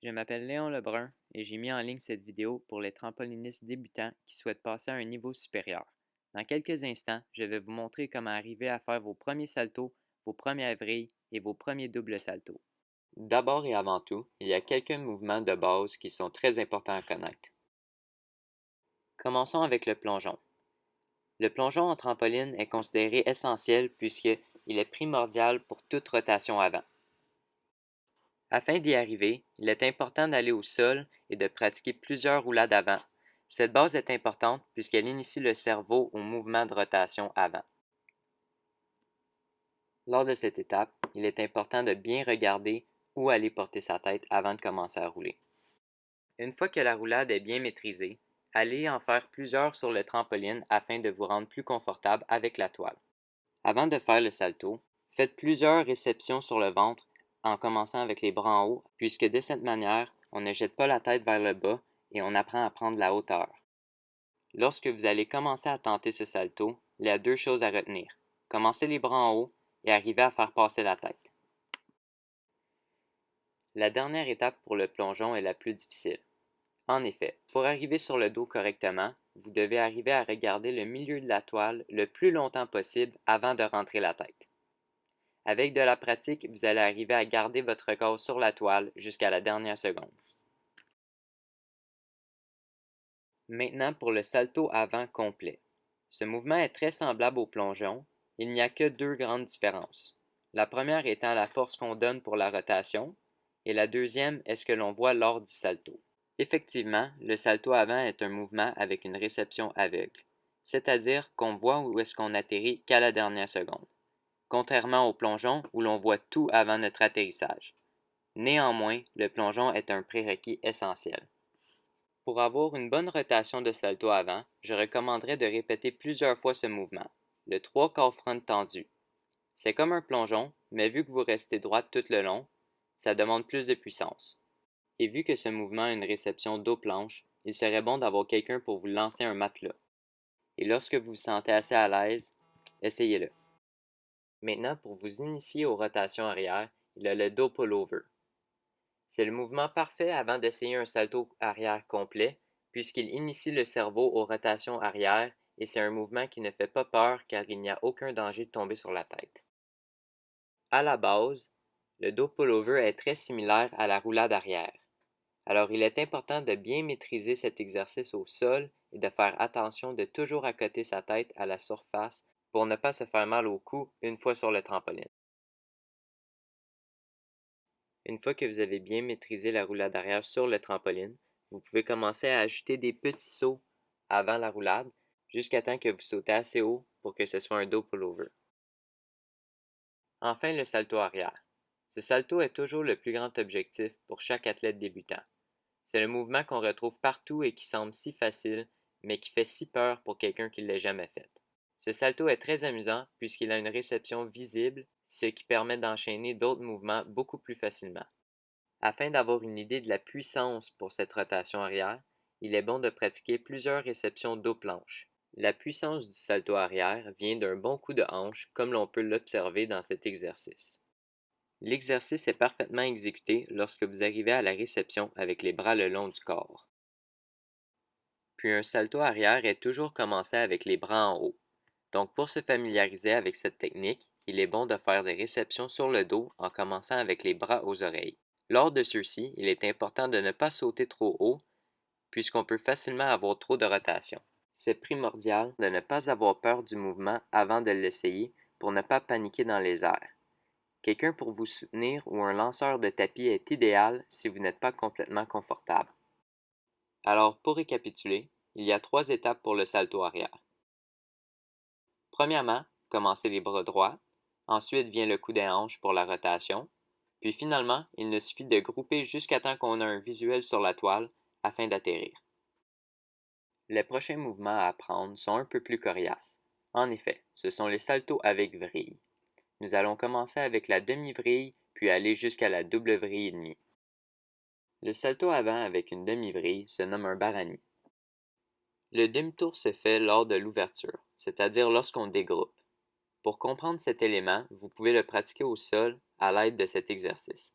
Je m'appelle Léon Lebrun et j'ai mis en ligne cette vidéo pour les trampolinistes débutants qui souhaitent passer à un niveau supérieur. Dans quelques instants, je vais vous montrer comment arriver à faire vos premiers saltos, vos premières vrilles et vos premiers doubles saltos. D'abord et avant tout, il y a quelques mouvements de base qui sont très importants à connaître. Commençons avec le plongeon. Le plongeon en trampoline est considéré essentiel puisqu'il est primordial pour toute rotation avant. Afin d'y arriver, il est important d'aller au sol et de pratiquer plusieurs roulades avant. Cette base est importante puisqu'elle initie le cerveau au mouvement de rotation avant. Lors de cette étape, il est important de bien regarder où aller porter sa tête avant de commencer à rouler. Une fois que la roulade est bien maîtrisée, allez en faire plusieurs sur le trampoline afin de vous rendre plus confortable avec la toile. Avant de faire le salto, faites plusieurs réceptions sur le ventre en commençant avec les bras en haut, puisque de cette manière, on ne jette pas la tête vers le bas et on apprend à prendre la hauteur. Lorsque vous allez commencer à tenter ce salto, il y a deux choses à retenir. Commencez les bras en haut et arrivez à faire passer la tête. La dernière étape pour le plongeon est la plus difficile. En effet, pour arriver sur le dos correctement, vous devez arriver à regarder le milieu de la toile le plus longtemps possible avant de rentrer la tête. Avec de la pratique, vous allez arriver à garder votre corps sur la toile jusqu'à la dernière seconde. Maintenant pour le salto avant complet. Ce mouvement est très semblable au plongeon, il n'y a que deux grandes différences. La première étant la force qu'on donne pour la rotation, et la deuxième est ce que l'on voit lors du salto. Effectivement, le salto avant est un mouvement avec une réception aveugle, c'est-à-dire qu'on voit où est-ce qu'on atterrit qu'à la dernière seconde, contrairement au plongeon où l'on voit tout avant notre atterrissage. Néanmoins, le plongeon est un prérequis essentiel. Pour avoir une bonne rotation de salto avant, je recommanderais de répéter plusieurs fois ce mouvement, le 3/4 front tendu. C'est comme un plongeon, mais vu que vous restez droite tout le long, ça demande plus de puissance. Et vu que ce mouvement a une réception dos planche, il serait bon d'avoir quelqu'un pour vous lancer un matelas. Et lorsque vous vous sentez assez à l'aise, essayez-le. Maintenant, pour vous initier aux rotations arrière, il y a le dos pullover. C'est le mouvement parfait avant d'essayer un salto arrière complet, puisqu'il initie le cerveau aux rotations arrière et c'est un mouvement qui ne fait pas peur car il n'y a aucun danger de tomber sur la tête. À la base, le dos pullover est très similaire à la roulade arrière. Alors il est important de bien maîtriser cet exercice au sol et de faire attention de toujours accoter sa tête à la surface pour ne pas se faire mal au cou une fois sur le trampoline. Une fois que vous avez bien maîtrisé la roulade arrière sur le trampoline, vous pouvez commencer à ajouter des petits sauts avant la roulade jusqu'à temps que vous sautez assez haut pour que ce soit un dos pullover. Enfin, le salto arrière. Ce salto est toujours le plus grand objectif pour chaque athlète débutant. C'est le mouvement qu'on retrouve partout et qui semble si facile, mais qui fait si peur pour quelqu'un qui ne l'a jamais fait. Ce salto est très amusant puisqu'il a une réception visible, ce qui permet d'enchaîner d'autres mouvements beaucoup plus facilement. Afin d'avoir une idée de la puissance pour cette rotation arrière, il est bon de pratiquer plusieurs réceptions dos planche. La puissance du salto arrière vient d'un bon coup de hanche comme l'on peut l'observer dans cet exercice. L'exercice est parfaitement exécuté lorsque vous arrivez à la réception avec les bras le long du corps. Puis un salto arrière est toujours commencé avec les bras en haut. Donc pour se familiariser avec cette technique, il est bon de faire des réceptions sur le dos en commençant avec les bras aux oreilles. Lors de ceux-ci, il est important de ne pas sauter trop haut puisqu'on peut facilement avoir trop de rotation. C'est primordial de ne pas avoir peur du mouvement avant de l'essayer pour ne pas paniquer dans les airs. Quelqu'un pour vous soutenir ou un lanceur de tapis est idéal si vous n'êtes pas complètement confortable. Alors, pour récapituler, il y a 3 étapes pour le salto arrière. Premièrement, commencez les bras droits, ensuite vient le coup des hanches pour la rotation, puis finalement, il ne suffit de grouper jusqu'à temps qu'on a un visuel sur la toile afin d'atterrir. Les prochains mouvements à apprendre sont un peu plus coriaces. En effet, ce sont les saltos avec vrille. Nous allons commencer avec la demi-vrille, puis aller jusqu'à la double vrille et demie. Le salto avant avec une demi-vrille se nomme un barani. Le demi-tour se fait lors de l'ouverture, c'est-à-dire lorsqu'on dégroupe. Pour comprendre cet élément, vous pouvez le pratiquer au sol à l'aide de cet exercice.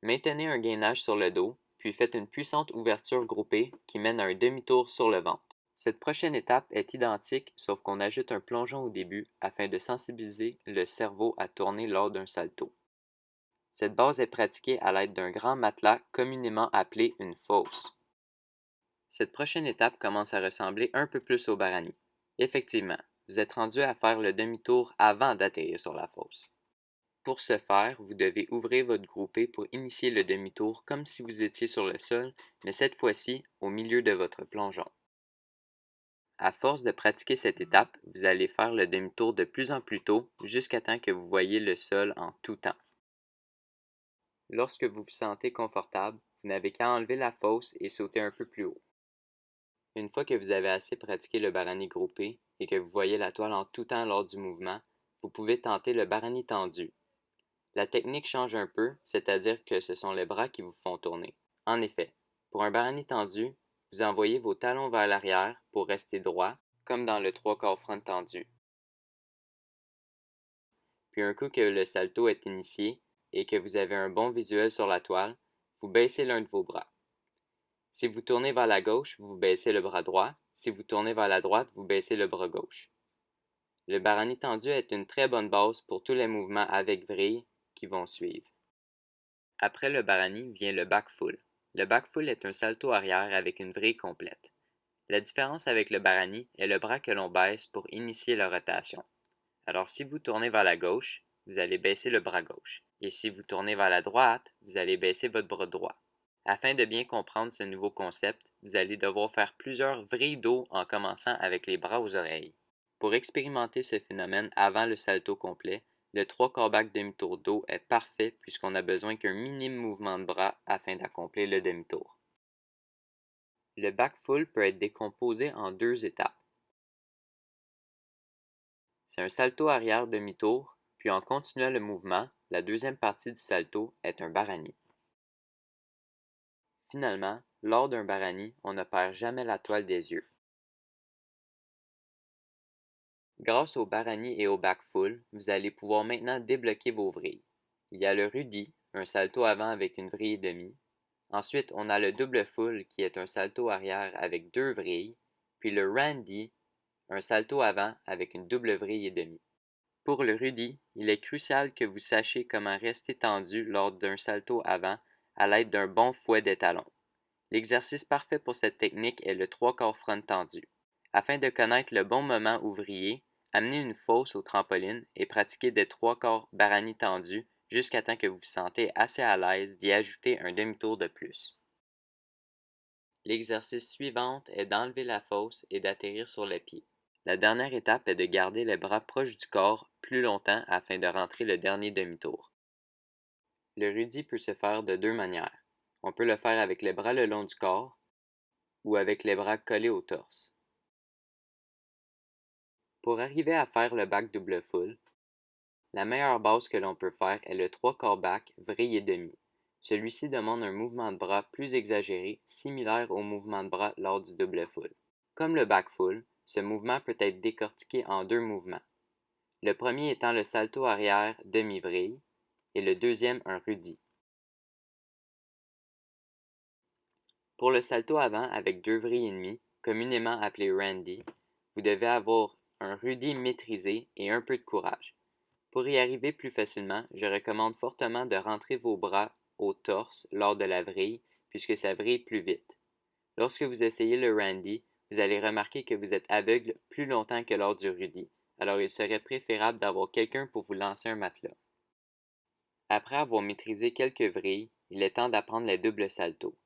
Maintenez un gainage sur le dos, puis faites une puissante ouverture groupée qui mène à un demi-tour sur le ventre. Cette prochaine étape est identique, sauf qu'on ajoute un plongeon au début afin de sensibiliser le cerveau à tourner lors d'un salto. Cette base est pratiquée à l'aide d'un grand matelas communément appelé une fosse. Cette prochaine étape commence à ressembler un peu plus au barani. Effectivement, vous êtes rendu à faire le demi-tour avant d'atterrir sur la fosse. Pour ce faire, vous devez ouvrir votre groupé pour initier le demi-tour comme si vous étiez sur le sol, mais cette fois-ci au milieu de votre plongeon. À force de pratiquer cette étape, vous allez faire le demi-tour de plus en plus tôt jusqu'à temps que vous voyez le sol en tout temps. Lorsque vous vous sentez confortable, vous n'avez qu'à enlever la fosse et sauter un peu plus haut. Une fois que vous avez assez pratiqué le barani groupé et que vous voyez la toile en tout temps lors du mouvement, vous pouvez tenter le barani tendu. La technique change un peu, c'est-à-dire que ce sont les bras qui vous font tourner. En effet, pour un barani tendu, vous envoyez vos talons vers l'arrière pour rester droit, comme dans le trois quarts front tendu. Puis un coup que le salto est initié et que vous avez un bon visuel sur la toile, vous baissez l'un de vos bras. Si vous tournez vers la gauche, vous baissez le bras droit. Si vous tournez vers la droite, vous baissez le bras gauche. Le barani tendu est une très bonne base pour tous les mouvements avec vrille qui vont suivre. Après le barani vient le back full. Le back full est un salto arrière avec une vrille complète. La différence avec le barani est le bras que l'on baisse pour initier la rotation. Alors si vous tournez vers la gauche, vous allez baisser le bras gauche. Et si vous tournez vers la droite, vous allez baisser votre bras droit. Afin de bien comprendre ce nouveau concept, vous allez devoir faire plusieurs vrilles d'eau en commençant avec les bras aux oreilles. Pour expérimenter ce phénomène avant le salto complet, le 3/4 back demi-tour d'eau est parfait puisqu'on n'a besoin qu'un minime mouvement de bras afin d'accomplir le demi-tour. Le back full peut être décomposé en deux étapes. C'est un salto arrière demi-tour, puis en continuant le mouvement, la deuxième partie du salto est un barani. Finalement, lors d'un barani, on ne perd jamais la toile des yeux. Grâce au barani et au back full, vous allez pouvoir maintenant débloquer vos vrilles. Il y a le rudi, un salto avant avec une vrille et demie. Ensuite, on a le double full qui est un salto arrière avec deux vrilles, puis le randy, un salto avant avec une double vrille et demie. Pour le rudi, il est crucial que vous sachiez comment rester tendu lors d'un salto avant à l'aide d'un bon fouet d'étalon. L'exercice parfait pour cette technique est le trois quarts front tendu. Afin de connaître le bon moment ouvrier, amenez une fosse au trampoline et pratiquez des trois quarts barani tendus jusqu'à temps que vous vous sentez assez à l'aise d'y ajouter un demi-tour de plus. L'exercice suivant est d'enlever la fosse et d'atterrir sur les pieds. La dernière étape est de garder les bras proches du corps plus longtemps afin de rentrer le dernier demi-tour. Le rudi peut se faire de deux manières. On peut le faire avec les bras le long du corps ou avec les bras collés au torse. Pour arriver à faire le back double full, la meilleure base que l'on peut faire est le trois quarts back vrille et demi. Celui-ci demande un mouvement de bras plus exagéré, similaire au mouvement de bras lors du double full. Comme le back full, ce mouvement peut être décortiqué en deux mouvements. Le premier étant le salto arrière demi-vrille et le deuxième un rudi. Pour le salto avant avec deux vrilles et demie, communément appelé randy, vous devez avoir un rudi maîtrisé et un peu de courage. Pour y arriver plus facilement, je recommande fortement de rentrer vos bras au torse lors de la vrille puisque ça vrille plus vite. Lorsque vous essayez le randy, vous allez remarquer que vous êtes aveugle plus longtemps que lors du rudi, alors il serait préférable d'avoir quelqu'un pour vous lancer un matelas. Après avoir maîtrisé quelques vrilles, il est temps d'apprendre les doubles saltos.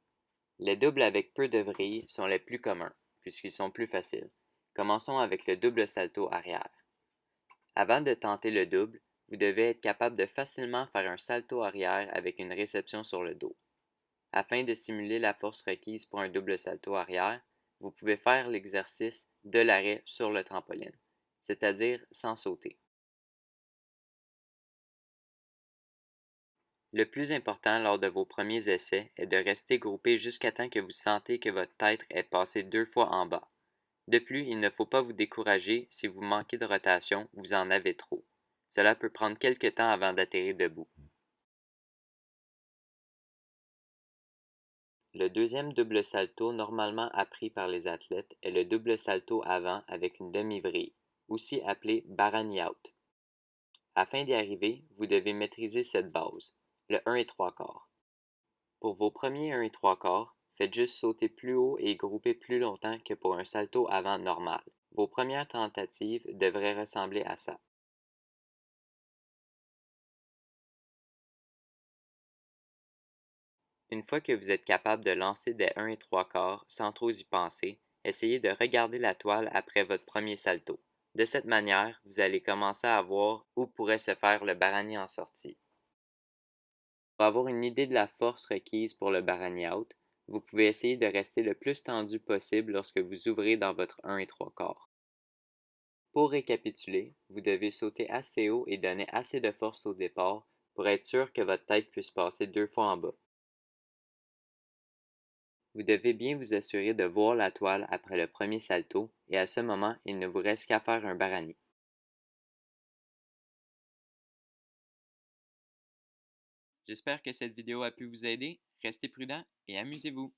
Les doubles avec peu de vrilles sont les plus communs, puisqu'ils sont plus faciles. Commençons avec le double salto arrière. Avant de tenter le double, vous devez être capable de facilement faire un salto arrière avec une réception sur le dos. Afin de simuler la force requise pour un double salto arrière, vous pouvez faire l'exercice de l'arrêt sur le trampoline, c'est-à-dire sans sauter. Le plus important lors de vos premiers essais est de rester groupé jusqu'à temps que vous sentez que votre tête est passée deux fois en bas. De plus, il ne faut pas vous décourager si vous manquez de rotation ou vous en avez trop. Cela peut prendre quelque temps avant d'atterrir debout. Le deuxième double salto normalement appris par les athlètes est le double salto avant avec une demi-vrille, aussi appelé Barani Out. Afin d'y arriver, vous devez maîtriser cette base, le 1 et 3 quarts. Pour vos premiers 1 et 3 quarts, faites juste sauter plus haut et grouper plus longtemps que pour un salto avant normal. Vos premières tentatives devraient ressembler à ça. Une fois que vous êtes capable de lancer des 1 et 3 quarts sans trop y penser, essayez de regarder la toile après votre premier salto. De cette manière, vous allez commencer à voir où pourrait se faire le barani en sortie. Pour avoir une idée de la force requise pour le barani out, vous pouvez essayer de rester le plus tendu possible lorsque vous ouvrez dans votre 1 et 3 quarts. Pour récapituler, vous devez sauter assez haut et donner assez de force au départ pour être sûr que votre tête puisse passer 2 fois en bas. Vous devez bien vous assurer de voir la toile après le premier salto et à ce moment, il ne vous reste qu'à faire un barani. J'espère que cette vidéo a pu vous aider. Restez prudent et amusez-vous.